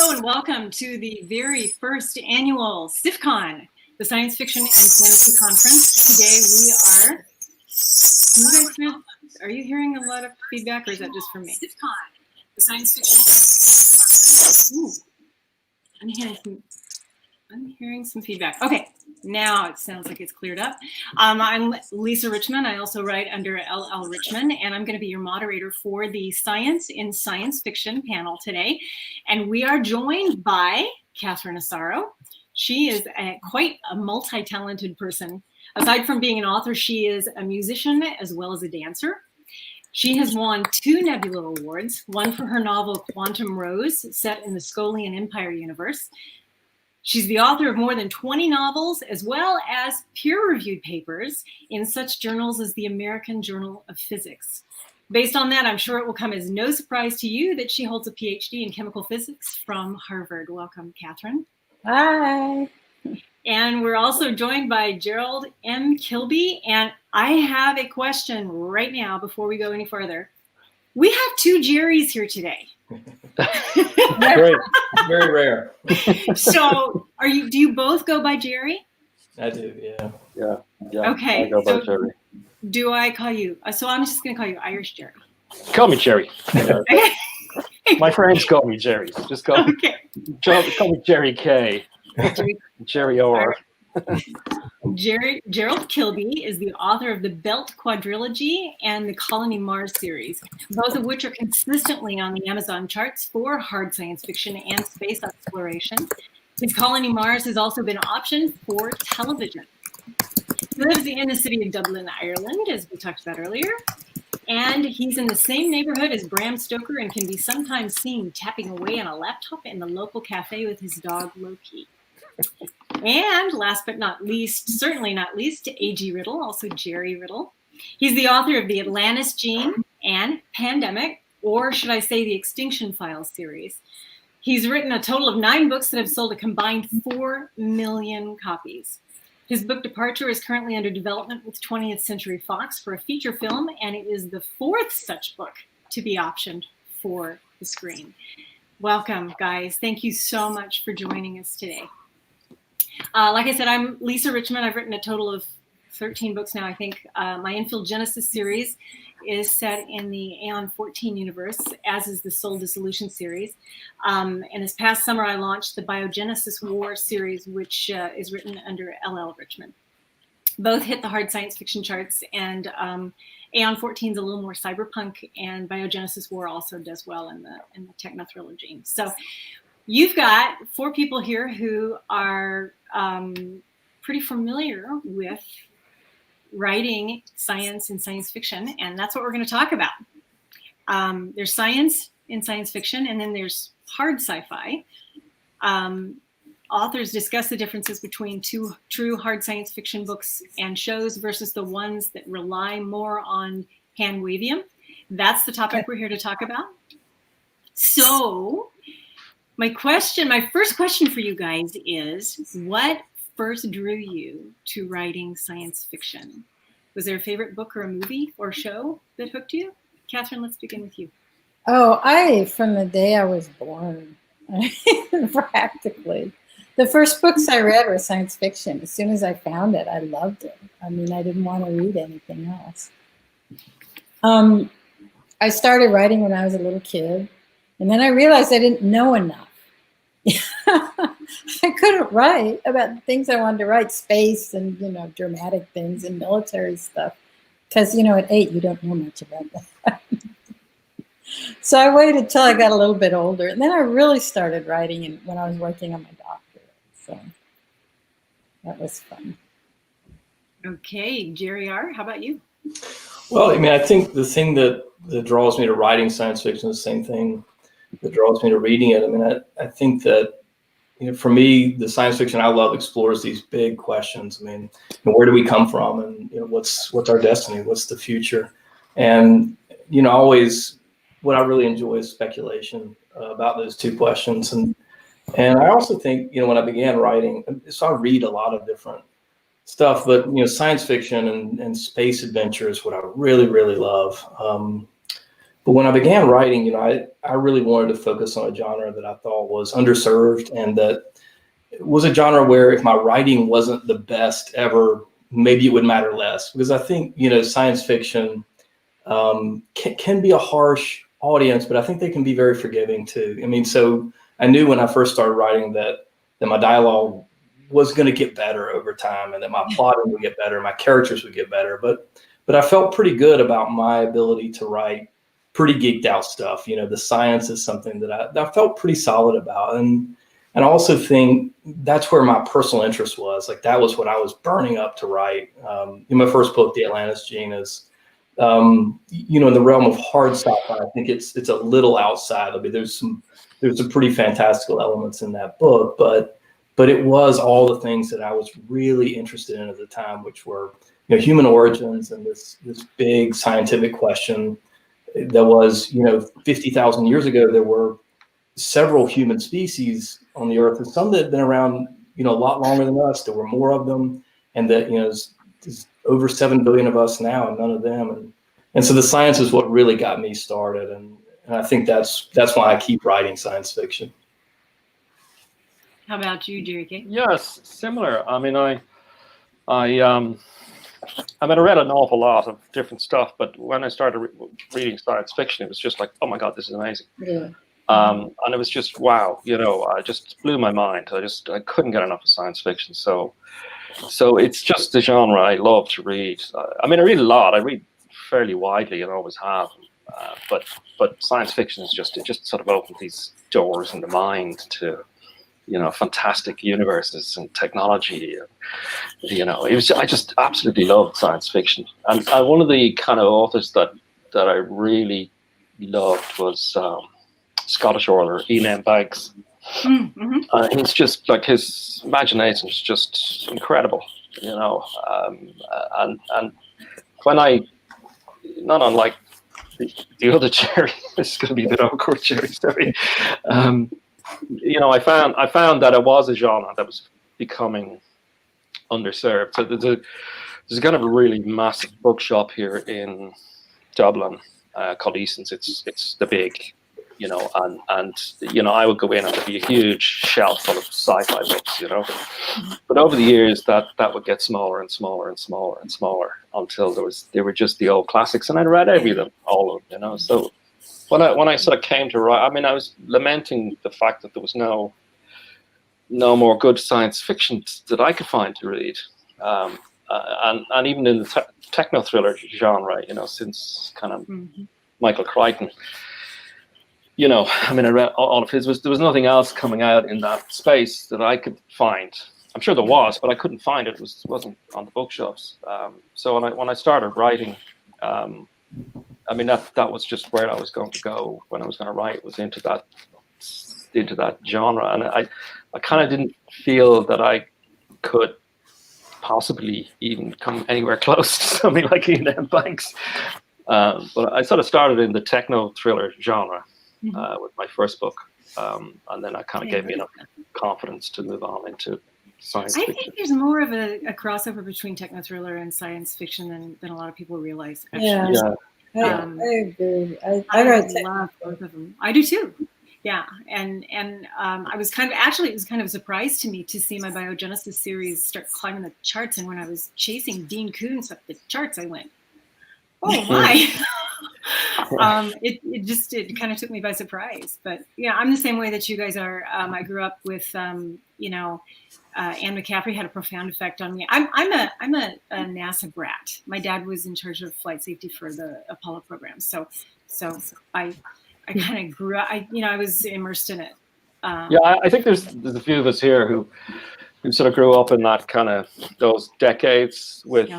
Hello and welcome to the very first annual SIFCon, the Science Fiction and Fantasy Conference. Today we are, are you hearing a lot of feedback or is that just from me? SIFCon, the Science Fiction Conference. I'm hearing some feedback. Okay, now it sounds like it's cleared up. I'm Lisa Richman. I also write under LL Richman, and I'm going to be your moderator for the Science in Science Fiction panel today. And we are joined by Catherine Asaro. She is quite a multi-talented person. Aside from being an author, she is a musician as well as a dancer. She has won 2 Nebula Awards, one for her novel Quantum Rose, set in the Scolian Empire universe. She's the author of more than 20 novels, as well as peer-reviewed papers in such journals as the American Journal of Physics. Based on that, I'm sure it will come as no surprise to you that she holds a PhD in chemical physics from Harvard. Welcome, Catherine. Hi. And we're also joined by Gerald M. Kilby. And I have a question right now before we go any further. We have 2 Jerrys here today. Great. Very rare. So do you both go by Jerry? I do, yeah. Okay. I go by Jerry. Do I call you? So I'm just going to call you Irish Jerry. Call me Jerry. My friends call me Jerry. Just call me Jerry K. Jerry O.R. Gerald Kilby is the author of the Belt Quadrilogy and the Colony Mars series, both of which are consistently on the Amazon charts for hard science fiction and space exploration. His Colony Mars has also been optioned for television. He lives in the city of Dublin, Ireland, as we talked about earlier, and he's in the same neighborhood as Bram Stoker and can be sometimes seen tapping away on a laptop in the local cafe with his dog Loki. And last but not least, certainly not least, A.G. Riddle, also Jerry Riddle. He's the author of the Atlantis Gene and Pandemic, or should I say the Extinction Files series. He's written a total of 9 books that have sold a combined 4 million copies. His book Departure is currently under development with 20th Century Fox for a feature film, and it is the 4th such book to be optioned for the screen. Welcome, guys. Thank you so much for joining us today. Like I said, I'm Lisa Richman. I've written a total of 13 books now, I think. My Infield Genesis series is set in the Aeon 14 universe, as is the Soul Dissolution series. And this past summer, I launched the Biogenesis War series, which is written under LL Richman. Both hit the hard science fiction charts, and Aeon 14 is a little more cyberpunk, and Biogenesis War also does well in the Techno trilogy. So you've got 4 people here who are pretty familiar with writing science and science fiction, and that's what we're going to talk about. There's science in science fiction, and then there's hard sci-fi. Authors discuss the differences between true hard science fiction books and shows versus the ones that rely more on hand-wavium. That's the topic we're here to talk about. So my first question for you guys is, what first drew you to writing science fiction? Was there a favorite book or a movie or show that hooked you? Catherine, let's begin with you. Oh, from the day I was born, practically. The first books I read were science fiction. As soon as I found it, I loved it. I mean, I didn't want to read anything else. I started writing when I was a little kid, and then I realized I didn't know enough. I couldn't write about the things I wanted to write, space and, dramatic things and military stuff. Because, at 8, you don't know much about that. So I waited till I got a little bit older. And then I really started writing when I was working on my doctorate. So that was fun. Okay, Jerry R., how about you? Well, I think the thing that draws me to writing science fiction is the same thing that draws me to reading it. I think that, for me, the science fiction I love explores these big questions. Where do we come from? And, what's our destiny? What's the future? And, always what I really enjoy is speculation about those 2 questions. And I also think, when I began writing, so I read a lot of different stuff, but, science fiction and space adventure is what I really, really love. But when I began writing, I really wanted to focus on a genre that I thought was underserved, and that was a genre where if my writing wasn't the best ever, maybe it would matter less. Because I think, science fiction can be a harsh audience, but I think they can be very forgiving too. I mean, so I knew when I first started writing that my dialogue was going to get better over time, and that my plotting would get better, my characters would get better. But I felt pretty good about my ability to write pretty geeked out stuff. The science is something that I felt pretty solid about. And I also think that's where my personal interest was. Like, that was what I was burning up to write. In my first book, The Atlantis Gene, is, in the realm of hard sci-fi, I think it's a little outside. I mean, there's some pretty fantastical elements in that book, but it was all the things that I was really interested in at the time, which were, human origins and this big scientific question that was, 50,000 years ago, there were several human species on the earth, and some that had been around, a lot longer than us. There were more of them, and that, there's over 7 billion of us now, and none of them. And so the science is what really got me started. And I think that's why I keep writing science fiction. How about you, Jerry K? Yes, similar. I mean, I read an awful lot of different stuff, but when I started reading science fiction, it was just like, oh my God, this is amazing. Yeah. And it was just, wow, I just blew my mind. I couldn't get enough of science fiction. So it's just the genre I love to read. I read a lot. I read fairly widely and always have. But science fiction is it just sort of opened these doors in the mind to, fantastic universes and technology. I just absolutely loved science fiction. And one of the kind of authors that I really loved was Scottish author Ian M. Banks. Mm-hmm. He's just like, his imagination is just incredible, and when I, not unlike the other Jerry, this is going to be a bit awkward, Jerry, sorry. I found that it was a genre that was becoming underserved. So there's kind of a really massive bookshop here in Dublin called Easton's. It's the big, and I would go in and there'd be a huge shelf full of sci-fi books, But over the years, that would get smaller and smaller and smaller and smaller until they were just the old classics, and I'd read all of them, So when I sort of came to write, I was lamenting the fact that there was no more good science fiction that I could find to read, and even in the techno thriller genre, since kind of Michael Crichton. I read all of his. There was nothing else coming out in that space that I could find. I'm sure there was, but I couldn't find it. It wasn't on the bookshelves. So when I started writing, that was just where I was going to go when I was going to write, was into that genre. And I kind of didn't feel that I could possibly even come anywhere close to something like Ian M. Banks. But I sort of started in the techno thriller genre. With my first book, and then that kind of gave me enough confidence to move on into science fiction. I think there's more of a crossover between techno thriller and science fiction than a lot of people realize. Actually. Yeah. I agree. I love both of them. I do too. Yeah, and I was it was kind of a surprise to me to see my biogenesis series start climbing the charts, and when I was chasing Dean Koontz up the charts, I went, oh my. It kind of took me by surprise, but yeah, I'm the same way that you guys are. I grew up with, Anne McCaffrey had a profound effect on me. I'm a NASA brat. My dad was in charge of flight safety for the Apollo program, so I kind of grew up. I was immersed in it. I think there's a few of us here who sort of grew up in that kind of those decades with.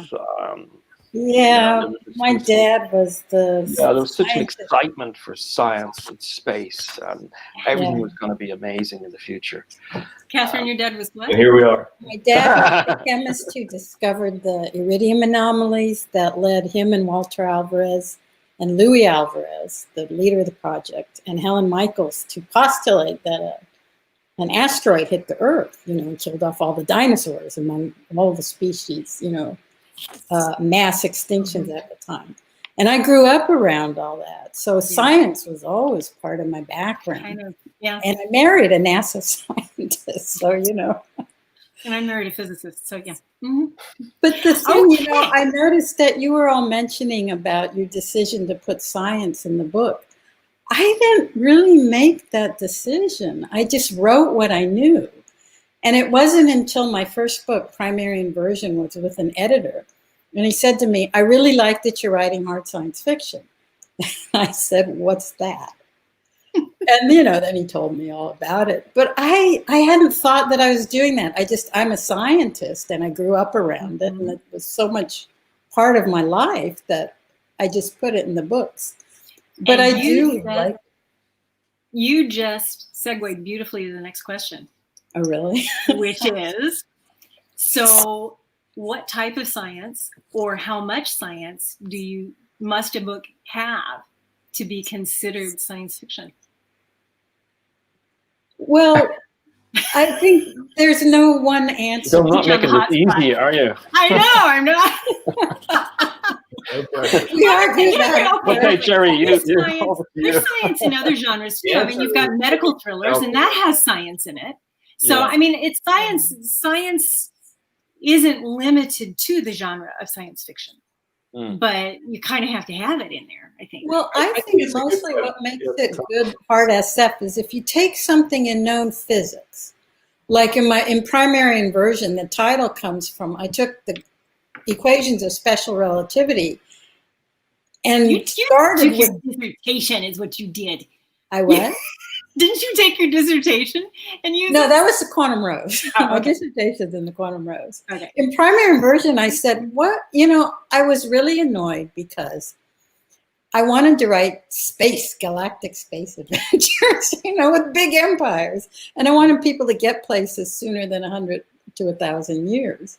My dad was the. Yeah, there was such an excitement for science and space, and everything was going to be amazing in the future. Catherine, your dad was what? And here we are. My dad was the chemist who discovered the iridium anomalies that led him and Walter Alvarez and Louis Alvarez, the leader of the project, and Helen Michaels to postulate that an asteroid hit the Earth, and killed off all the dinosaurs among all the species, mass extinctions at the time. And I grew up around all that. So science was always part of my background. Kind of, yeah. And I married a NASA scientist, so, you know. And I married a physicist, so yeah. Mm-hmm. But the thing, Okay. you know, I noticed that you were all mentioning about your decision to put science in the book. I didn't really make that decision. I just wrote what I knew. And it wasn't until my first book, Primary Inversion, was with an editor. And he said to me, I really like that you're writing hard science fiction. I said, what's that? And, you know, then he told me all about it. But I hadn't thought that I was doing that. I'm a scientist and I grew up around it. And it was so much part of my life that I just put it in the books. But And I do like. You just segued beautifully to the next question. Oh, really? Which is, so what type of science or how much science must a book have to be considered science fiction? Well, I think there's no one answer. You're not making this easy, are you? I know, I'm not. We argue about it. Okay, Jerry, There's science in other genres too. I mean, you've got medical thrillers, and that has science in it. So, I mean, it's science. Science isn't limited to the genre of science fiction, but you kind of have to have it in there, I think. Well, I think mostly what makes it good hard SF is if you take something in known physics, like in Primary Inversion, the title comes from, I took the equations of special relativity and you started took your dissertation is what you did. I what? Didn't you take your dissertation and use No, that was the quantum rows. Oh, okay. My dissertation's in the quantum rows. Okay. In Primary Inversion, I said, what? You know, I was really annoyed because I wanted to write galactic space adventures, you know, with big empires. And I wanted people to get places sooner than 100 to 1,000 years.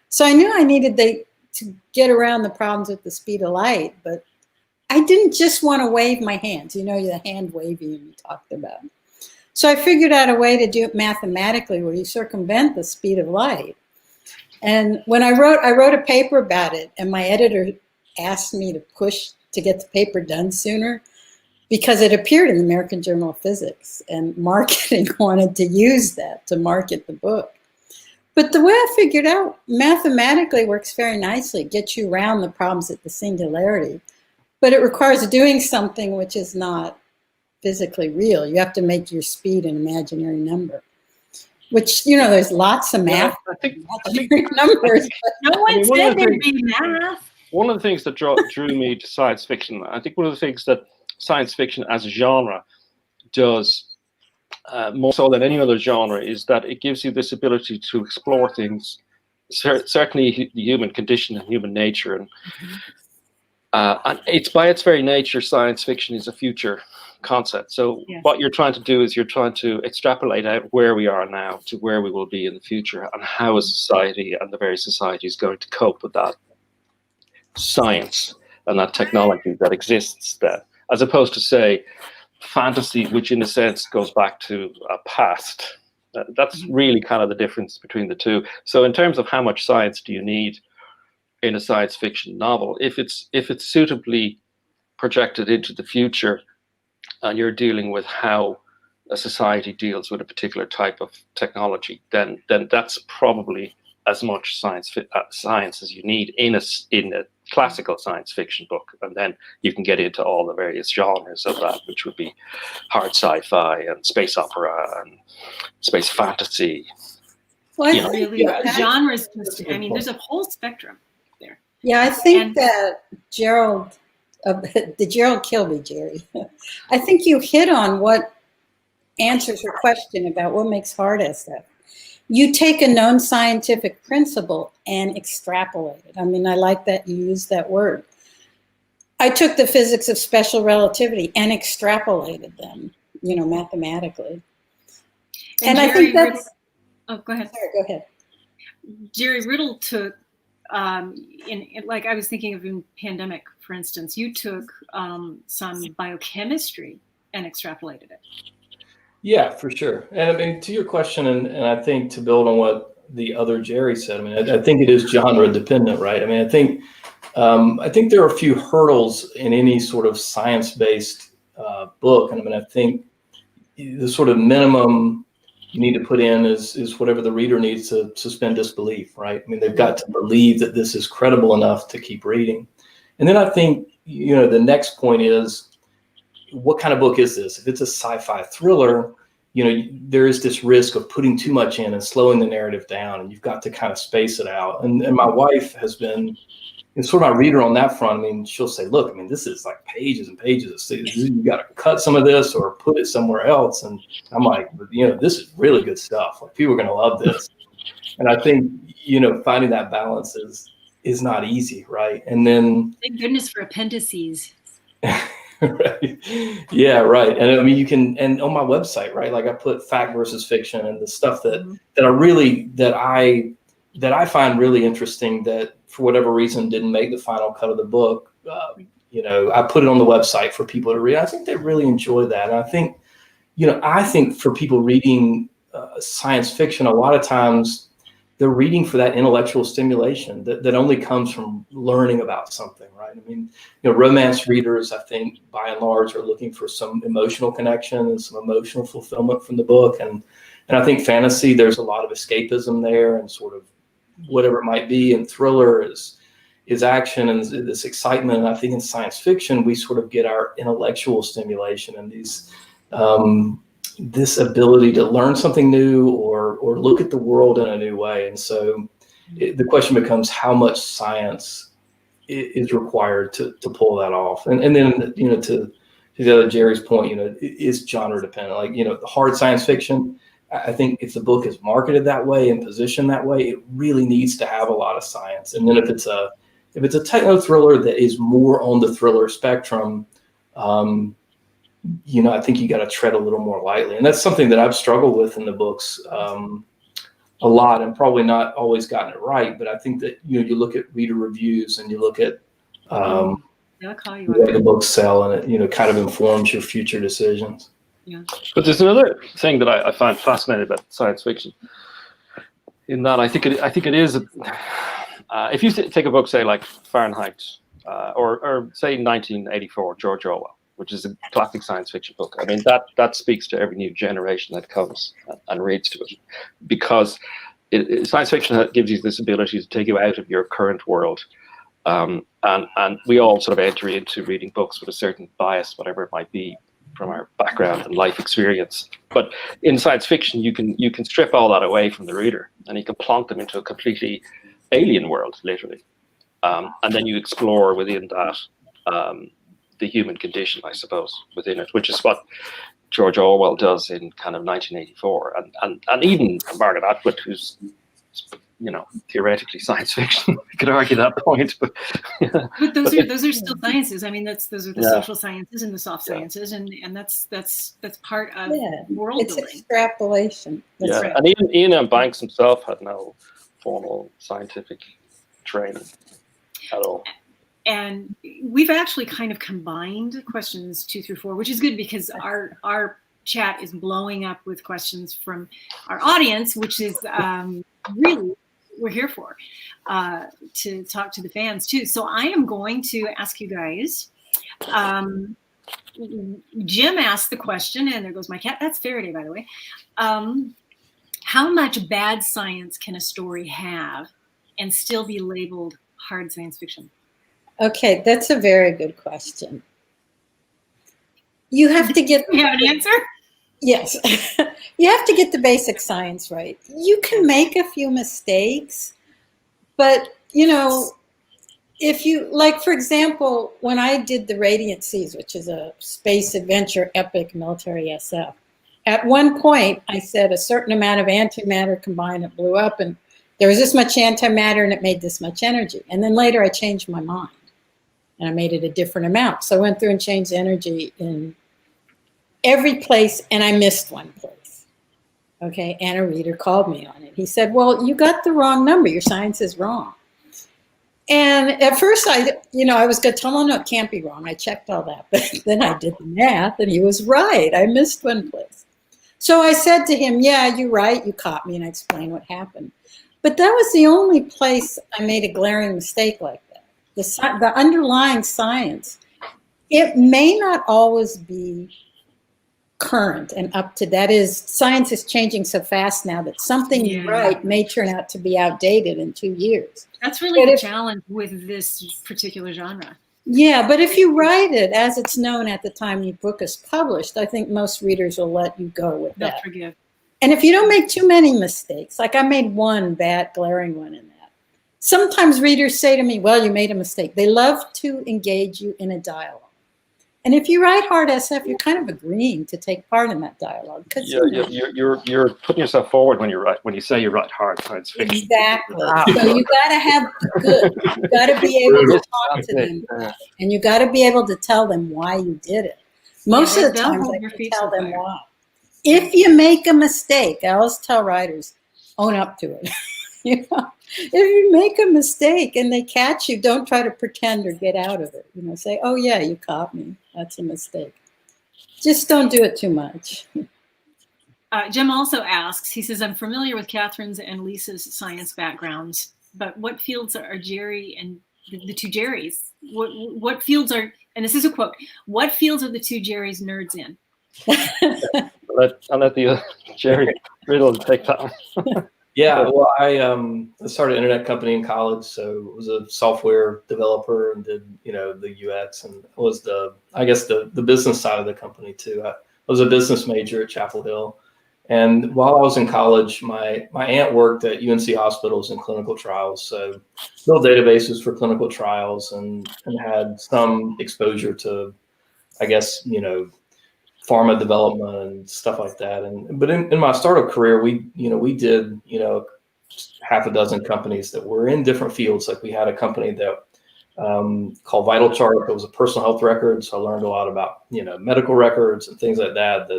So I knew I needed to get around the problems with the speed of light, but I didn't just want to wave my hands, you know, the hand waving you talked about. So I figured out a way to do it mathematically where you circumvent the speed of light. And when I wrote a paper about it, and my editor asked me to push to get the paper done sooner because it appeared in the American Journal of Physics, and marketing wanted to use that to market the book. But the way I figured out, mathematically works very nicely, gets you around the problems at the singularity. But it requires doing something which is not physically real. You have to make your speed an imaginary number, which, you know, there's lots of math. I think numbers. No one said there'd be math. One of the things that drew me to science fiction, I think one of the things that science fiction as a genre does more so than any other genre is that it gives you this ability to explore things, certainly the human condition and human nature. And it's by its very nature, science fiction is a future concept. So what you're trying to do is you're trying to extrapolate out where we are now to where we will be in the future and how a society and the various societies going to cope with that science and that technology that exists then, as opposed to, say, fantasy, which in a sense goes back to a past. That's really kind of the difference between the two. So in terms of how much science do you need in a science fiction novel, if it's suitably projected into the future and you're dealing with how a society deals with a particular type of technology, then that's probably as much science as you need in a classical science fiction book. And then you can get into all the various genres of that, which would be hard sci-fi and space opera and space fantasy. Well, really, genres, I mean, there's a whole spectrum there. Yeah, I think that Gerald, the Gerald Kilby, Jerry, I think you hit on what answers your question about what makes hard SF. You take a known scientific principle and extrapolate it. I mean, I like that you use that word. I took the physics of special relativity and extrapolated them, you know, mathematically. And I think that's... Oh, go ahead. Sorry, go ahead. Jerry Riddle took, like I was thinking of in Pandemic, for instance, you took some biochemistry and extrapolated it. Yeah, for sure. And I mean, to your question, and I think to build on what the other Jerry said, I mean, I think it is genre dependent, right? I mean, I think I think there are a few hurdles in any sort of science-based book. And I mean, I think the sort of minimum you need to put in is whatever the reader needs to suspend disbelief, right? I mean, they've got to believe that this is credible enough to keep reading. And then I think, the next point is, what kind of book is this? If it's a sci-fi thriller, there is this risk of putting too much in and slowing the narrative down, and you've got to kind of space it out. And my wife has been sort of my reader on that front. I mean, she'll say, look, I mean, this is like pages and pages. You got to cut some of this or put it somewhere else. And I'm like, this is really good stuff. Like, people are going to love this. And I think, finding that balance is not easy, right? And then thank goodness for appendices. Right. Yeah, right. And I mean, you can, and on my website, right? Like, I put fact versus fiction and the stuff that I find really interesting that for whatever reason didn't make the final cut of the book. I put it on the website for people to read. I think they really enjoy that. And I think for people reading science fiction, a lot of times they're reading for that intellectual stimulation that only comes from learning about something, right? I mean, romance readers, I think, by and large, are looking for some emotional connection and some emotional fulfillment from the book. And I think fantasy, there's a lot of escapism there and sort of whatever it might be. And thriller is action and this excitement. And I think in science fiction, we sort of get our intellectual stimulation and this ability to learn something new or look at the world in a new way. And so the question becomes, how much science is required to pull that off? And then, to the other Jerry's point, is genre dependent. Like, hard science fiction, I think if the book is marketed that way and positioned that way, it really needs to have a lot of science. And then if it's a techno thriller that is more on the thriller spectrum, I think you got to tread a little more lightly. And that's something that I've struggled with in the books a lot, and probably not always gotten it right. But I think that, you look at reader reviews and you look at the way the books sell, and it, kind of informs your future decisions. Yeah. But there's another thing that I find fascinating about science fiction, in that I think it is, if you take a book, say like Fahrenheit, or say 1984, George Orwell, which is a classic science fiction book. I mean, that speaks to every new generation that comes and reads to it, because science fiction gives you this ability to take you out of your current world. And we all sort of enter into reading books with a certain bias, whatever it might be, from our background and life experience. But in science fiction, you can strip all that away from the reader, and you can plonk them into a completely alien world, literally. And then you explore within that the human condition, I suppose, within it, which is what George Orwell does in kind of 1984, and even Margaret Atwood, who's theoretically science fiction. We could argue that point, but those are still sciences. I mean, those are the social sciences and the soft sciences, and that's part of world building. It's extrapolation. That's right. And even Ian M. Banks himself had no formal scientific training at all. And we've actually kind of combined questions 2 through 4, which is good, because our chat is blowing up with questions from our audience, which is really we're here for, to talk to the fans too. So I am going to ask you guys. Jim asked the question, and there goes my cat. That's Faraday, by the way. How much bad science can a story have and still be labeled hard science fiction? Okay, that's a very good question. You have to get... You have an answer? Yes. You have to get the basic science right. You can make a few mistakes, but, if you, like, for example, when I did the Radiant Seas, which is a space adventure epic military SF, at one point I said a certain amount of antimatter combined, it blew up, and there was this much antimatter and it made this much energy. And then later I changed my mind and I made it a different amount. So I went through and changed the energy in every place, and I missed one place. Okay, and a reader called me on it. He said, well, you got the wrong number. Your science is wrong. And at first I was going to tell him, no, it can't be wrong. I checked all that. But then I did the math and he was right. I missed one place. So I said to him, yeah, you're right. You caught me, and I explained what happened. But that was the only place I made a glaring mistake like that. the underlying science, it may not always be current and up to, that is, science is changing so fast now that something you write may turn out to be outdated in 2 years. That's really the challenge with this particular genre. Yeah, but if you write it as it's known at the time your book is published, I think most readers will let you go with that. They'll forgive. And if you don't make too many mistakes, like I made one bad glaring one in that. Sometimes readers say to me, well, you made a mistake. They love to engage you in a dialogue. And if you write hard SF, you're kind of agreeing to take part in that dialogue. Yeah, you're putting yourself forward when you say you write hard science fiction. Exactly. So you got to have good. You got to be able to talk to them, and you got to be able to tell them why you did it. Most of the times, I can tell them why. If you make a mistake, I always tell writers, own up to it. You know, if you make a mistake and they catch you, don't try to pretend or get out of it. You know, say, oh yeah, you caught me. That's a mistake. Just don't do it too much. Jim also asks, he says, I'm familiar with Catherine's and Lisa's science backgrounds, but what fields are Jerry and the two Jerrys? What fields are, and this is a quote, what fields are the two Jerrys nerds in? I'll let the Jerry Riddle take that one. Yeah, well, I started an internet company in college, so I was a software developer and did, the UX, and was the business side of the company too. I was a business major at Chapel Hill, and while I was in college, my aunt worked at UNC hospitals in clinical trials, so built databases for clinical trials and had some exposure to, pharma development and stuff like that. But in my startup career, we did, half a dozen companies that were in different fields. Like we had a company that called Vital Chart that was a personal health record. So I learned a lot about, medical records and things like that,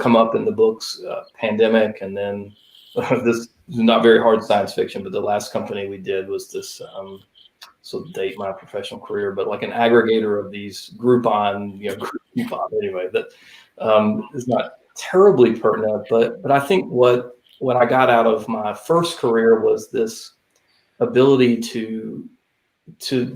come up in the books, Pandemic. And then this is not very hard science fiction, but the last company we did was this, so date my professional career, but like an aggregator of these Groupon, anyway, that is not terribly pertinent, but I think what I got out of my first career was this ability to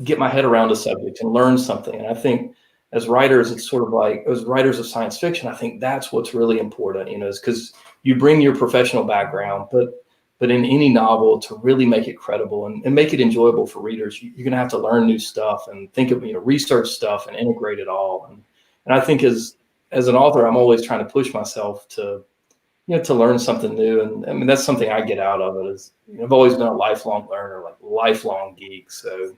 get my head around a subject and learn something. And I think as writers, it's sort of like, as writers of science fiction, I think that's what's really important, is because you bring your professional background, but in any novel, to really make it credible and make it enjoyable for readers, you're going to have to learn new stuff and think of, research stuff and integrate it all. And I think as an author, I'm always trying to push myself to learn something new. And I mean, that's something I get out of it is, I've always been a lifelong learner, like lifelong geek. So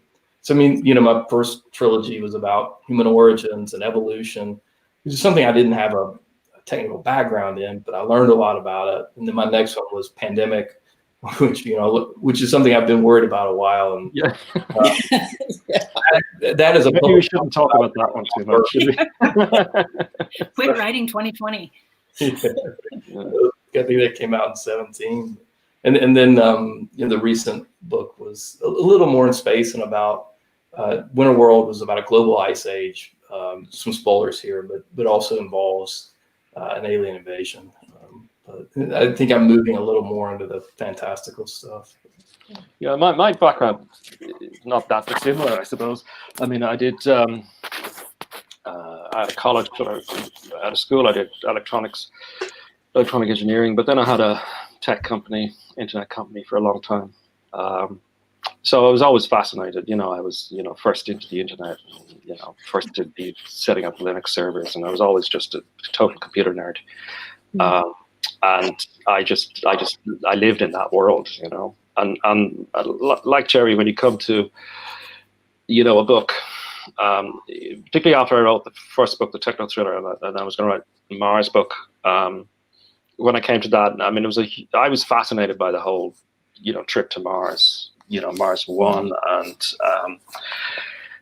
I mean, my first trilogy was about human origins and evolution, which is something I didn't have a technical background in, but I learned a lot about it. And then my next one was Pandemic, which is something I've been worried about a while. And yeah, that is a. Maybe we shouldn't talk about that one too much, should we? Quit writing 2020. I think that came out in 2017, and then the recent book was a little more in space and about Winter World was about a global ice age. Some spoilers here, but also involves an alien invasion. But I think I'm moving a little more into the fantastical stuff. Yeah, my background is not that dissimilar, I suppose. I mean, I did at a college, at a school, I did electronic engineering, but then I had a tech company, internet company for a long time. So I was always fascinated. I was, first into the internet, first to be setting up Linux servers, and I was always just a total computer nerd. And I lived in that world, and like Jerry, when you come to, a book, particularly after I wrote the first book, the Techno thriller, and I was going to write the Mars book. When I came to that, I mean, I was fascinated by the whole, trip to Mars, Mars One and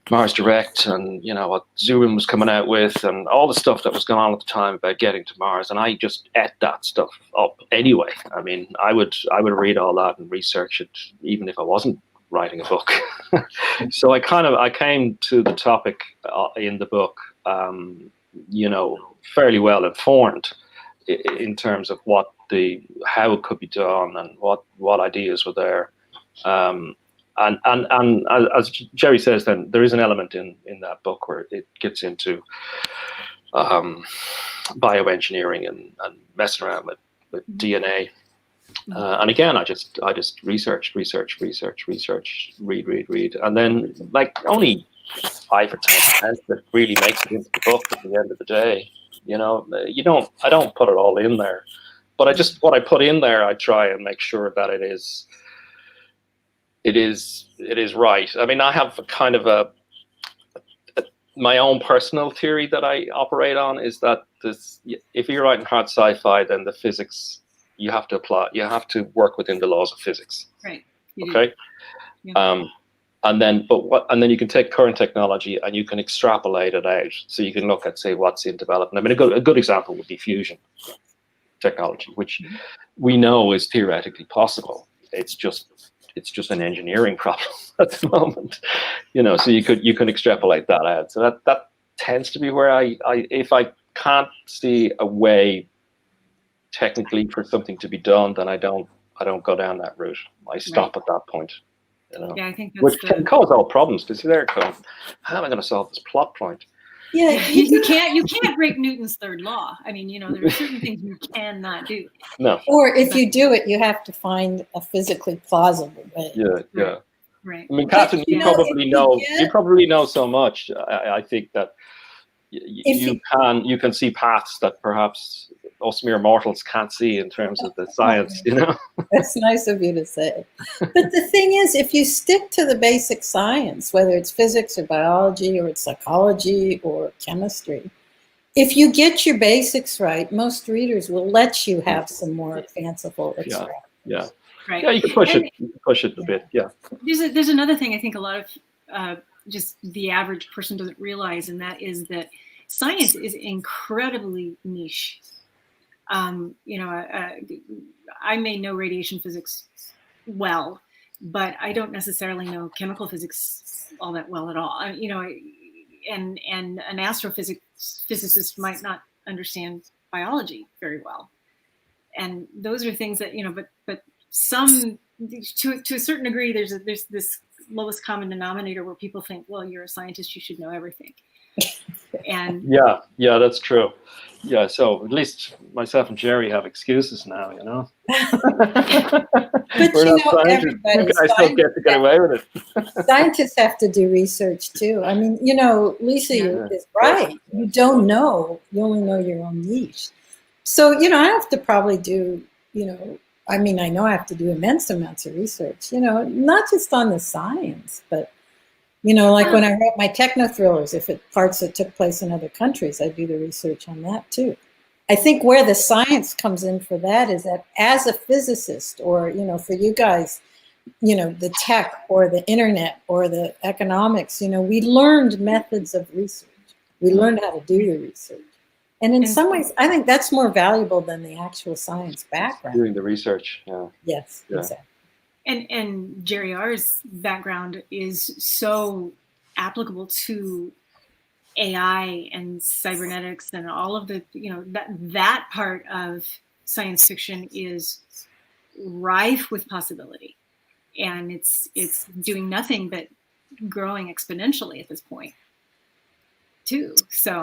Mars Direct, and what Zoom was coming out with, and all the stuff that was going on at the time about getting to Mars, and I just ate that stuff up anyway. I mean, I would read all that and research it, even if I wasn't writing a book. So I came to the topic in the book, fairly well informed in terms of how it could be done and what ideas were there. And as Jerry says, then there is an element in that book where it gets into bioengineering and messing around with DNA. And again, I just research, read, and then like only 5 or 10% that really makes it into the book at the end of the day. You know, I don't put it all in there, but what I put in there, I try and make sure that it is right. I mean, I have a kind of my own personal theory that I operate on is that if you're writing hard sci-fi, then the physics you have to apply. You have to work within the laws of physics. Right. Okay. Yeah. And then you can take current technology and you can extrapolate it out. So you can look at, say, what's in development. I mean, a good example would be fusion technology, which we know is theoretically possible. It's just an engineering problem at the moment, you know. So you can extrapolate that out. So that tends to be where I if I can't see a way technically for something to be done, then I don't go down that route. I stop at that point. You know? Yeah, I think which can cause all problems, because they're going, how am I going to solve this plot point? Yeah, you can't break Newton's third law. I mean, you know, there are certain things you cannot do. No. Or if you do it, you have to find a physically plausible way. Yeah. Right. I mean, Catherine, you probably know so much. I think that you can see paths that perhaps us mere mortals can't see in terms of the science, you know. That's nice of you to say. But the thing is, if you stick to the basic science, whether it's physics or biology or it's psychology or chemistry, if you get your basics right, most readers will let you have some more fanciful extrapolation. Yeah. Right. Yeah, you can push it a bit. Yeah. There's another thing I think a lot of just the average person doesn't realize, and that is that science is incredibly niche. You know, I may know radiation physics well, but I don't necessarily know chemical physics all that well at all. You know, and an astrophysicist might not understand biology very well, and those are things that, you know. But some to a certain degree, there's this lowest common denominator where people think, well, you're a scientist, you should know everything. And yeah, that's true. Yeah, so at least myself and Jerry have excuses now, you know. But you know, everybody, I still get to get away with it. Scientists have to do research too. I mean, you know, Lisa is right. You don't know. You only know your own niche. So, you know, I have to probably do, you know, I mean, I know I have to do immense amounts of research, you know, not just on the science, but, you know, like when I wrote my techno thrillers, if it parts that took place in other countries, I do the research on that too. I think where the science comes in for that is that as a physicist, or, you know, for you guys, you know, the tech or the internet or the economics, you know, we learned methods of research. We learned how to do the research. And in some ways, I think that's more valuable than the actual science background. Doing the research, yeah. Yes, exactly. And Jerry R's background is so applicable to AI and cybernetics and all of the, you know, that part of science fiction is rife with possibility, and it's doing nothing but growing exponentially at this point too. So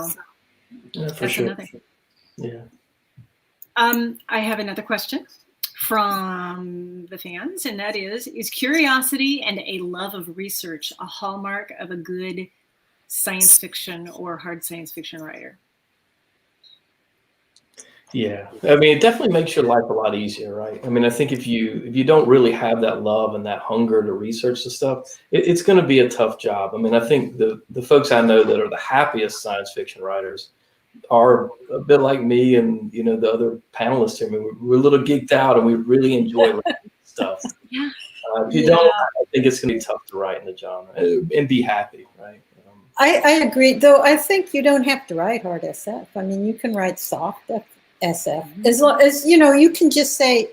that's another. Yeah. I have another question from the fans, and that is curiosity and a love of research a hallmark of a good science fiction or hard science fiction writer? Yeah, I mean, it definitely makes your life a lot easier, right? I mean, I think if you don't really have that love and that hunger to research the stuff, it's going to be a tough job. I mean, I think the folks I know that are the happiest science fiction writers are a bit like me and, you know, the other panelists here. I mean, we're a little geeked out and we really enjoy writing stuff. Yeah. If you don't, I think it's going to be tough to write in the genre and be happy, right? I agree, though. I think you don't have to write hard SF. I mean, you can write soft SF. As long as, you know, you can just say,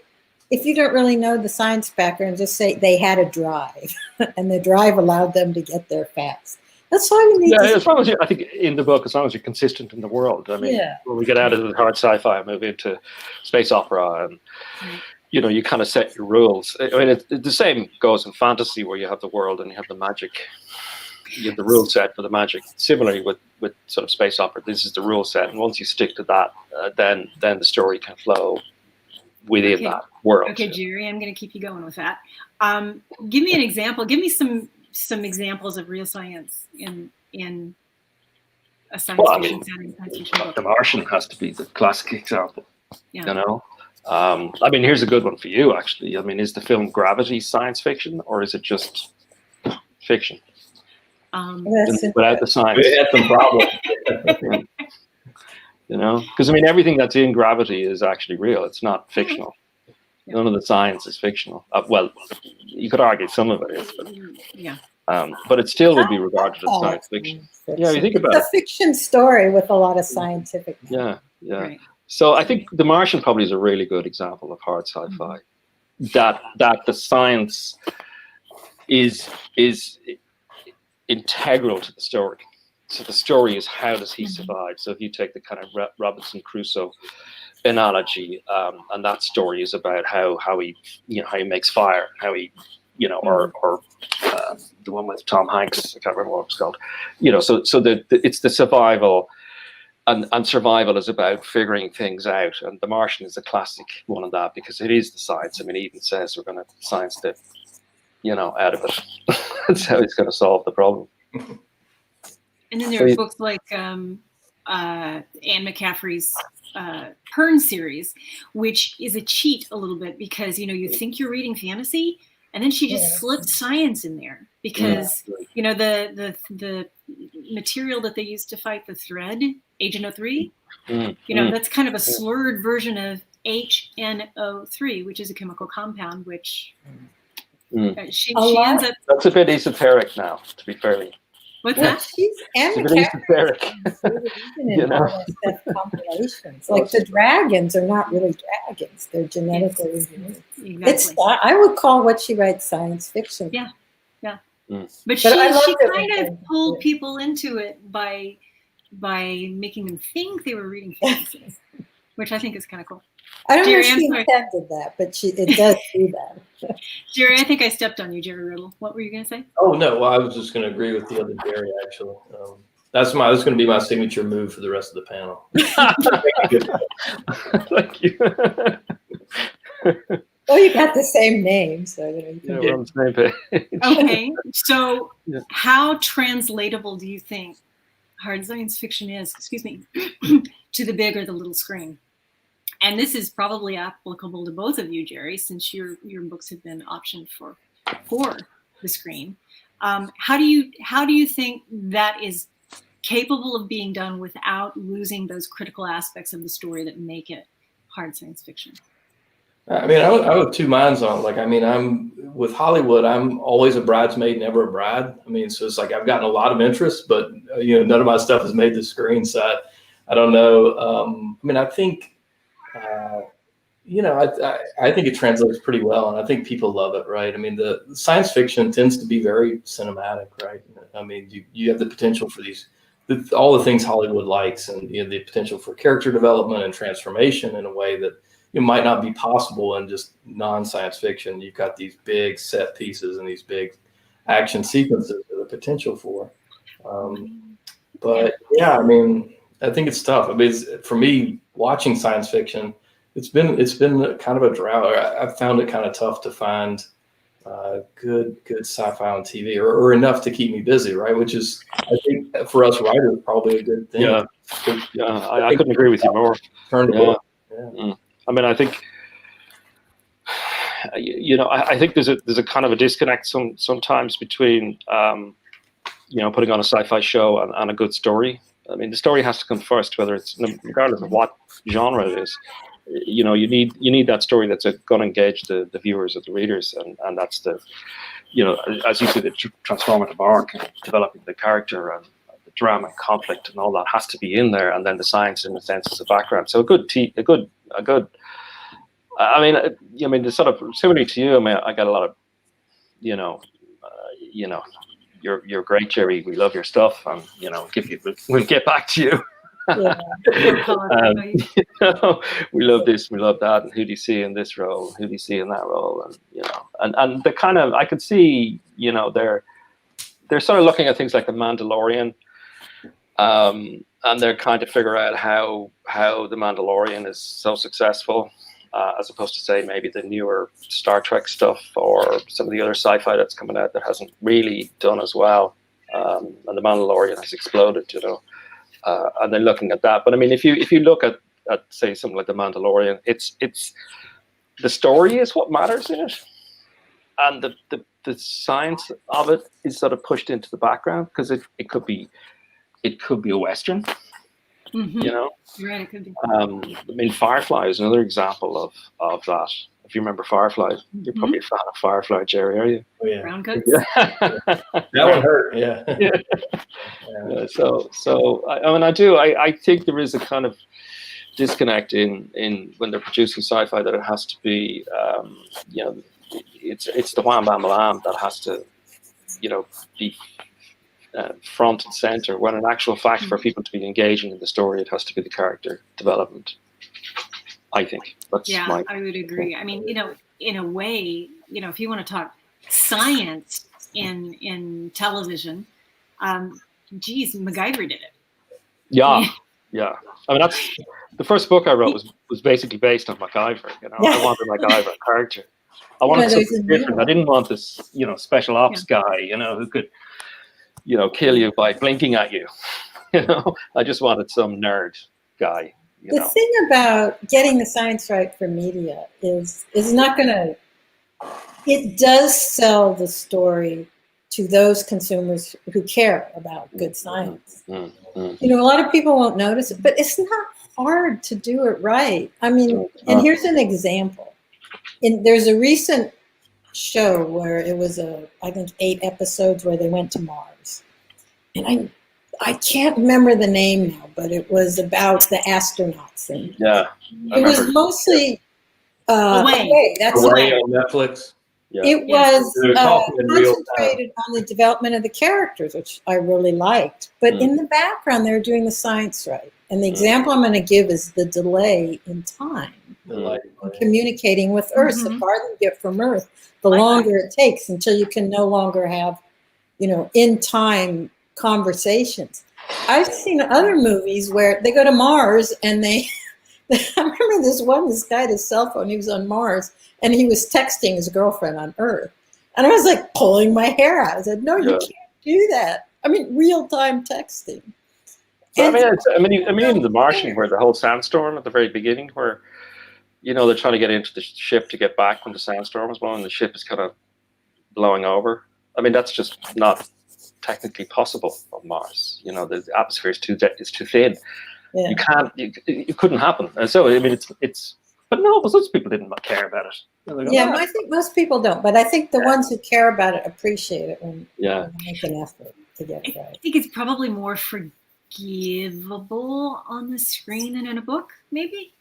if you don't really know the science background, just say they had a drive and the drive allowed them to get there fast. That's all you need to as long as I think in the book, as long as you're consistent in the world. I mean, when we get out of the hard sci-fi, move into space opera, and you kind of set your rules. I mean, the same goes in fantasy, where you have the world and you have the magic. You have the rule set for the magic. Similarly with sort of space opera, this is the rule set, and once you stick to that, then the story can flow within that world. Okay, Jerry, I'm going to keep you going with that. Give me an example. Give me some examples of real science in a science fiction setting. The Martian has to be the classic example. Yeah. You know, I mean, here's a good one for you, actually. I mean, is the film Gravity science fiction, or is it just fiction? Without the science. We had some problems. You know, because I mean, everything that's in Gravity is actually real. It's not fictional. None of the science is fictional. Well, you could argue some of it is, but it still would be regarded as science fiction. Yeah, you think about it. It's a fiction story with a lot of scientific. Yeah. Right. So I think The Martian probably is a really good example of hard sci-fi. That the science is integral to the story. So the story is, how does he survive? So if you take the kind of Robinson Crusoe analogy, and that story is about how he makes fire, how he, or the one with Tom Hanks, I can't remember what it's called. So it's the survival, and survival is about figuring things out. And The Martian is a classic one of that, because it is the science. I mean, he even says we're going to science the, out of it. That's how he's going to solve the problem. And then there are books like Anne McCaffrey's Pern series, which is a cheat a little bit, because you think you're reading fantasy, and then she just slipped science in there, because the material that they used to fight the Thread, Agent 03, that's kind of a slurred version of HNO3, which is a chemical compound, which she ends up. That's a bit esoteric now, to be fairly. What's that? She's esoteric. Compilations. Like the dragons are not really dragons; they're genetically engineered. Exactly. I would call what she writes science fiction. Yeah. But she kind of pulled people into it by making them think they were reading fantasy, which I think is kind of cool. I don't know if she intended that, but it does do that. Jerry, I think I stepped on you, Jerry Riddle. What were you going to say? Oh, no. Well, I was just going to agree with the other Jerry, actually. That's going to be my signature move for the rest of the panel. Thank you. Well, you got the same name, so we're on the same page. Okay, so how translatable do you think hard science fiction is, to the big or the little screen? And this is probably applicable to both of you, Jerry, since your books have been optioned for the screen. How do you think that is capable of being done without losing those critical aspects of the story that make it hard science fiction? I mean, I have two minds on it. I'm with Hollywood, I'm always a bridesmaid, never a bride. I mean, so it's like I've gotten a lot of interest, but none of my stuff has made the screen. So I don't know. I think. I think it translates pretty well, and I think people love it, right? I mean, the science fiction tends to be very cinematic, right? I mean, you have the potential for all the things Hollywood likes, and the potential for character development and transformation in a way that might not be possible in just non-science fiction. You've got these big set pieces and these big action sequences with the potential for. But yeah, I mean, I think it's tough. I mean, for me, watching science fiction, it's been kind of a drought. I've found it kind of tough to find good sci-fi on TV, or enough to keep me busy, right? Which is, I think, for us writers, probably a good thing. Yeah, I couldn't agree with you more. I mean, I think I think there's a kind of a disconnect sometimes between putting on a sci-fi show and a good story. I mean, the story has to come first, whether it's regardless of what genre it is. You need that story that's going to engage the viewers or the readers, and that's the, as you said, the transformative arc, developing the character and the drama and conflict and all that has to be in there, and then the science in a sense as a background. So a good. I mean, the sort of similarly to you. I mean, I got a lot of, you're great, Jerry. We love your stuff, and we'll get back to you. You know, we love this, we love that, and who do you see in this role, who do you see in that role, and you know, and the kind of, I could see, you know, they're sort of looking at things like the Mandalorian, and they're trying to figure out how the Mandalorian is so successul, as opposed to say maybe the newer Star Trek stuff or some of the other sci-fi that's coming out that hasn't really done as well. And the Mandalorian has exploded, you know, and they're looking at that. But I mean, if you look at say something like the Mandalorian, it's the story is what matters in it, and the science of it is sort of pushed into the background because it could be a Western, Mm-hmm. you know. Right, it could be. I mean, Firefly is another example of that. If you remember Firefly, you're probably a fan of Firefly, Jerry, are you? Oh, yeah. Brown coats. Yeah. That one hurt. Yeah. Yeah, so I mean, I think there is a kind of disconnect in when they're producing sci-fi that it has to be, you know, it's the wham bam lamb that has to, you know, be front and center. When in actual fact, for people to be engaging in the story, it has to be the character development. I think that's I would agree. I mean, you know, in a way, you know, if you want to talk science in television, geez, MacGyver did it. Yeah. I mean, that's the first book I wrote was basically based on MacGyver. You know, I wanted MacGyver character. I wanted something different. I didn't want this, you know, special ops guy, you know, who could, you know, kill you by blinking at you. You know, I just wanted some nerd guy. The thing about getting the science right for media is not going to. It does sell the story to those consumers who care about good science. You know, a lot of people won't notice it, but it's not hard to do it right. I mean, and here's an example. There's a recent show where it was I think 8 episodes where they went to Mars, and I can't remember the name now, but it was about the astronauts. And it was mostly Away. That's Away on Netflix. Yeah. It was concentrated on the development of the characters, which I really liked. But in the background, they were doing the science right. And the example I'm going to give is the delay in time. Communicating with Earth. The farther you get from Earth, the longer it takes until you can no longer have, you know, in time conversations. I've seen other movies where they go to Mars and I remember this guy had his cell phone, he was on Mars and he was texting his girlfriend on Earth. And I was like pulling my hair out. I said, no, you can't do that. I mean, real-time texting. I mean, even The Martian, where the whole sandstorm at the very beginning, where, you know, they're trying to get into the ship to get back when the sandstorm is blowing, the ship is kind of blowing over. I mean, that's just not technically possible on Mars. You know, the atmosphere is too thin. Yeah. You can't. It couldn't happen. And so, I mean, it's. But no, but those people didn't care about it. Yeah, I think most people don't. But I think the ones who care about it appreciate it when they make an effort to get it right. I think it's probably more forgivable on the screen than in a book, maybe.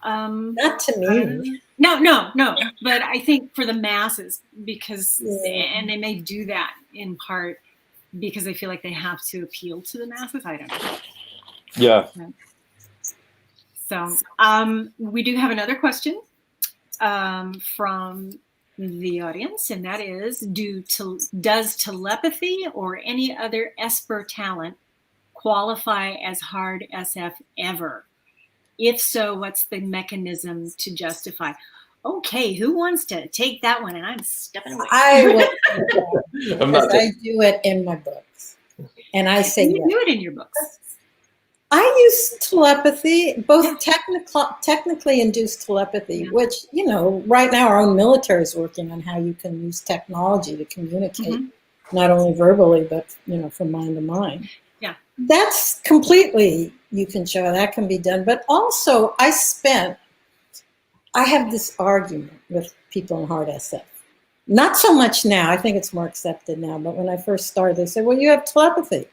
Not to me. No. But I think for the masses, because and they may do that in part because they feel like they have to appeal to the masses. I don't know. Yeah. So we do have another question from the audience, and that is, does telepathy or any other Esper talent qualify as hard SF ever? If so, what's the mechanism to justify? Okay, who wants to take that one? And I'm stepping away. I will. Because I do it in my books, and I say you do it in your books. I use telepathy, both technically induced telepathy, which, you know, right now our own military is working on how you can use technology to communicate, not only verbally, but, you know, from mind to mind. Yeah. That's completely, you can show that can be done. But also I have this argument with people in hard SF. Not so much now. I think it's more accepted now. But when I first started, they said, well, you have telepathy.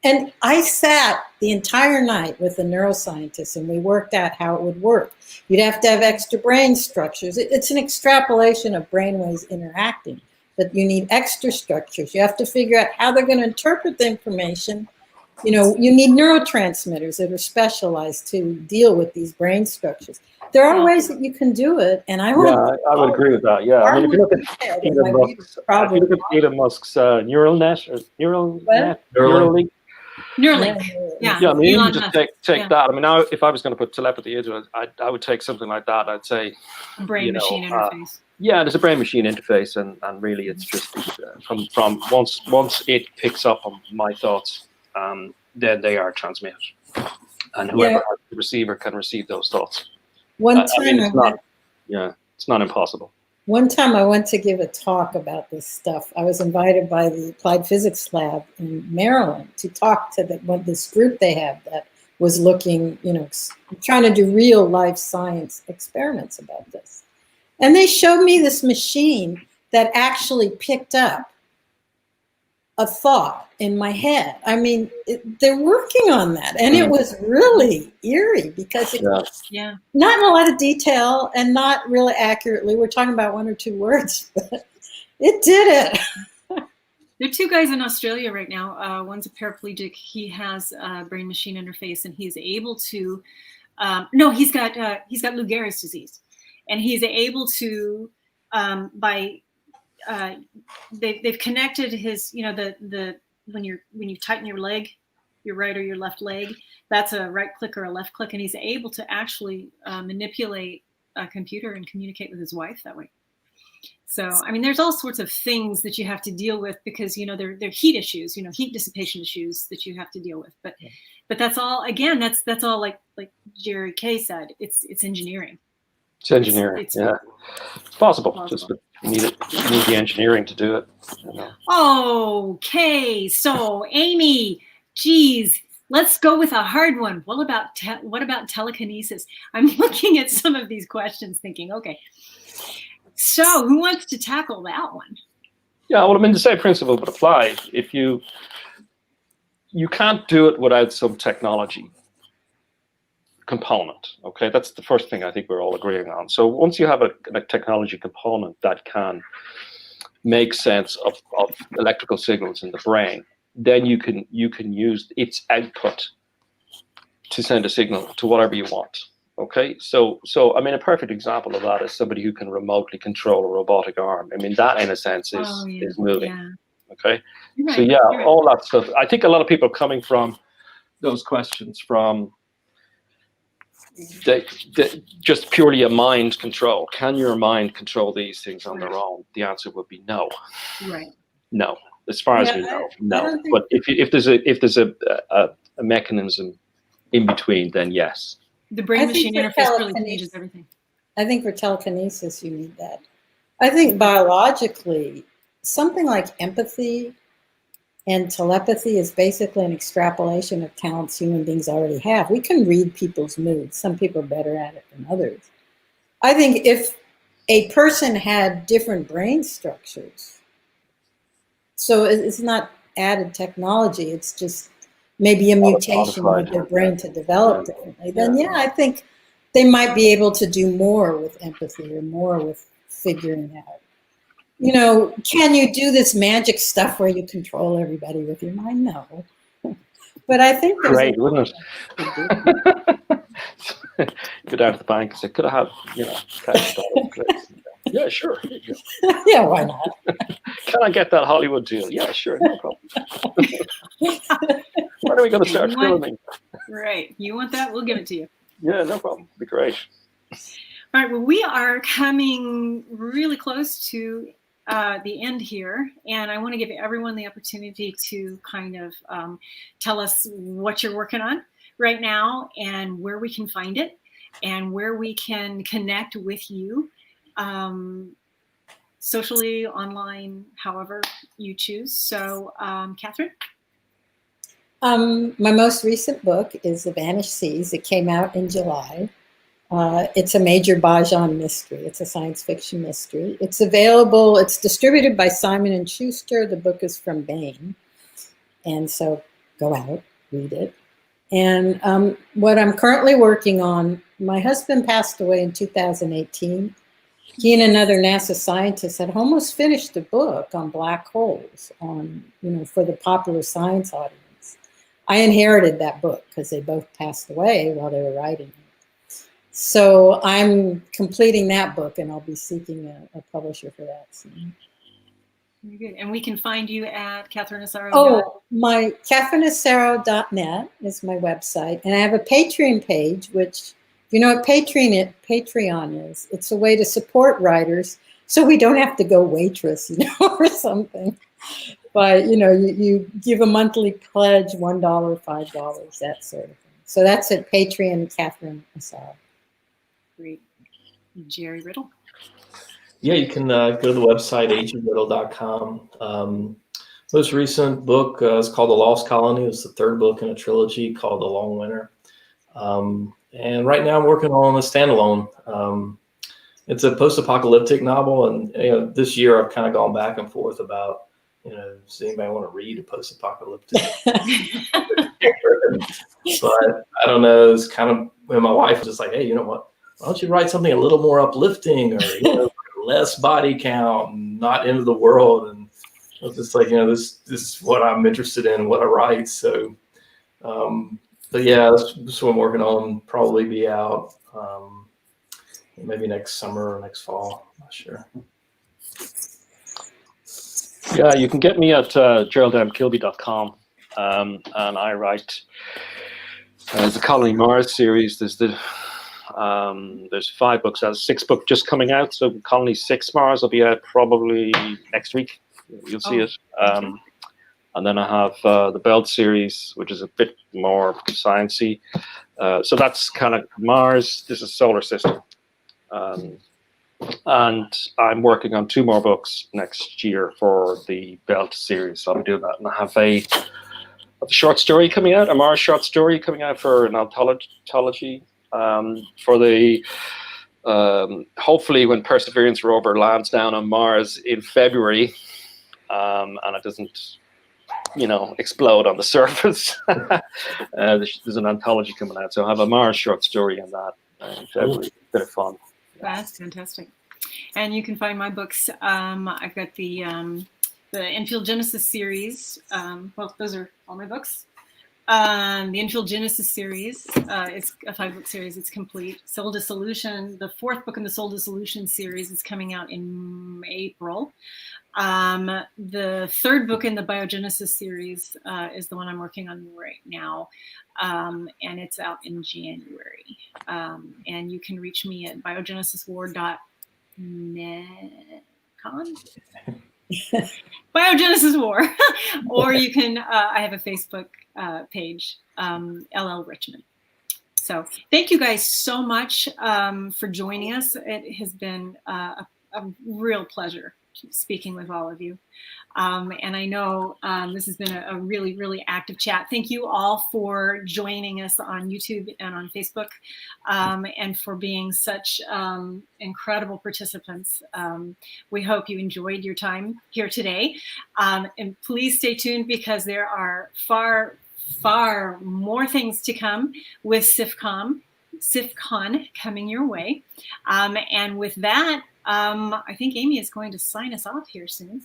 And I sat the entire night with the neuroscientists and we worked out how it would work. You'd have to have extra brain structures. It's an extrapolation of brainwaves interacting, but you need extra structures. You have to figure out how they're going to interpret the information You know, you need neurotransmitters that are specialized to deal with these brain structures. There are ways that you can do it, and I would. Yeah, I would agree with that. Yeah, I mean, if you look at Elon Musk's neural net, or neural net, neural link. Neuralink. Yeah, I mean, you can just take that. I mean, now if I was going to put telepathy into it, I would take something like that. I'd say brain machine interface. Yeah, there's a brain machine interface, and really it's just from once it picks up on my thoughts, then they are transmitted, and whoever has the receiver can receive those thoughts. It's not impossible. One time I went to give a talk about this stuff. I was invited by the Applied Physics Lab in Maryland to talk to this group they have that was looking, you know, trying to do real life science experiments about this. And they showed me this machine that actually picked up a thought in my head. I mean, they're working on that. And it was really eerie because it was not in a lot of detail and not really accurately. We're talking about 1 or 2 words, but it did it. There are 2 guys in Australia right now. One's a paraplegic. He has a brain machine interface, and he's able to, he's got Lou Gehrig's disease. And he's able to, they've connected his, you know, when you tighten your leg, your right or your left leg, that's a right click or a left click, and he's able to actually manipulate a computer and communicate with his wife that way. So, I mean, there's all sorts of things that you have to deal with because, you know, they're heat issues, you know, heat dissipation issues that you have to deal with. But that's all, again, that's all like Jerry Kay said, it's engineering. It's engineering, it's possible. Just you need the engineering to do it. You know. Okay, so Amy, geez, let's go with a hard one. What about telekinesis? I'm looking at some of these questions, thinking, okay, so who wants to tackle that one? Yeah, well, I mean, the same principle would apply. If you can't do it without some technology component. Okay, that's the first thing I think we're all agreeing on. So once you have a technology component that can make sense of electrical signals in the brain, then you can use its output to send a signal to whatever you want. Okay, so I mean, a perfect example of that is somebody who can remotely control a robotic arm. I mean, that in a sense is moving. Yeah. Okay, right, so right. All that stuff. I think a lot of people are coming from those questions from just purely a mind control. Can your mind control these things on their own? The answer would be no. Right. No, as far as we know, no. But if there's a mechanism in between, then yes. The brain-machine interface really changes everything. I think for telekinesis, you need that. I think biologically, something like empathy and telepathy is basically an extrapolation of talents human beings already have. We can read people's moods. Some people are better at it than others. I think if a person had different brain structures, so it's not added technology, it's just maybe a mutation with their brain to develop differently, then I think they might be able to do more with empathy or more with figuring out. You know, can you do this magic stuff where you control everybody with your mind? No. But I think there's great, wouldn't it? Go down to the bank and say, could I have, $1,000, please? Yeah, sure. Yeah, why not? Can I get that Hollywood deal? Yeah, sure, no problem. When are we going to start filming? Right. You want that? We'll give it to you. Yeah, no problem. It'd be great. All right. Well, we are coming really close to the end here, and I want to give everyone the opportunity to kind of tell us what you're working on right now and where we can find it and where we can connect with you socially, online, however you choose. So, Catherine? My most recent book is The Vanished Seas. It came out in July. It's a major Bajan mystery. It's a science fiction mystery. It's available. It's distributed by Simon & Schuster. The book is from Baen. And so go out, read it. And what I'm currently working on, my husband passed away in 2018. He and another NASA scientist had almost finished a book on black holes, for the popular science audience. I inherited that book because they both passed away while they were writing it. So I'm completing that book, and I'll be seeking a publisher for that soon. Very good. And we can find you at Catherine Asaro. Oh, my catherineasaro.net is my website, and I have a Patreon page, which, you know what Patreon is? It's a way to support writers so we don't have to go waitress, you know, or something. But, you know, you give a monthly pledge, $1, $5, that sort of thing. So that's at Patreon, Catherine Asaro. Great. Jerry Riddle. Yeah, you can go to the website, agriddle.com. Most recent book is called The Lost Colony. It's the third book in a trilogy called The Long Winter. And right now I'm working on a standalone. It's a post-apocalyptic novel. And you know, this year I've kind of gone back and forth about, you know, does anybody want to read a post-apocalyptic? But I don't know. It's kind of when my wife was just like, hey, you know what? Why don't you write something a little more uplifting, or you know, less body count, and not end of the world? And I was just like, you know, this is what I'm interested in, what I write. So, but yeah, that's what I'm working on. Probably be out maybe next summer or next fall. I'm not sure. Yeah, you can get me at geraldmkilby.com, and I write the Colony Mars series. There's 5 books out, 6 book just coming out. So Colony 6 Mars will be out probably next week. You'll see it. And then I have the Belt series, which is a bit more sciencey. So that's kind of Mars. This is solar system. And I'm working on 2 more books next year for the Belt series. So I'm doing that. And I have a short story coming out, a Mars short story coming out for an anthology. For the hopefully when Perseverance rover lands down on Mars in February, and it doesn't, you know, explode on the surface. There's an anthology coming out, so I have a Mars short story in that in February. Bit of fun. That's fantastic. And you can find my books. I've got the Infield Genesis series. Well, those are all my books. The Infield Genesis series, it's a 5-book series. It's complete. Soul Dissolution, the 4th book in the Soul Dissolution series is coming out in April. The 3rd book in the Biogenesis series is the one I'm working on right now, and it's out in January. And you can reach me at biogenesiswar.net. Biogenesis War. Or you can, I have a Facebook page, LL Richman. So thank you guys so much for joining us. It has been a real pleasure speaking with all of you. And I know this has been a really, really active chat. Thank you all for joining us on YouTube and on Facebook, and for being such incredible participants. We hope you enjoyed your time here today. And please stay tuned, because there are far more things to come with SIFCon coming your way. And with that, I think Amy is going to sign us off here soon.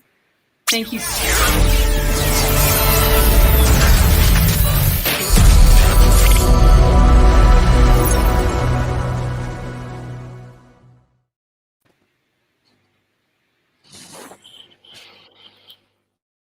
Thank you so much.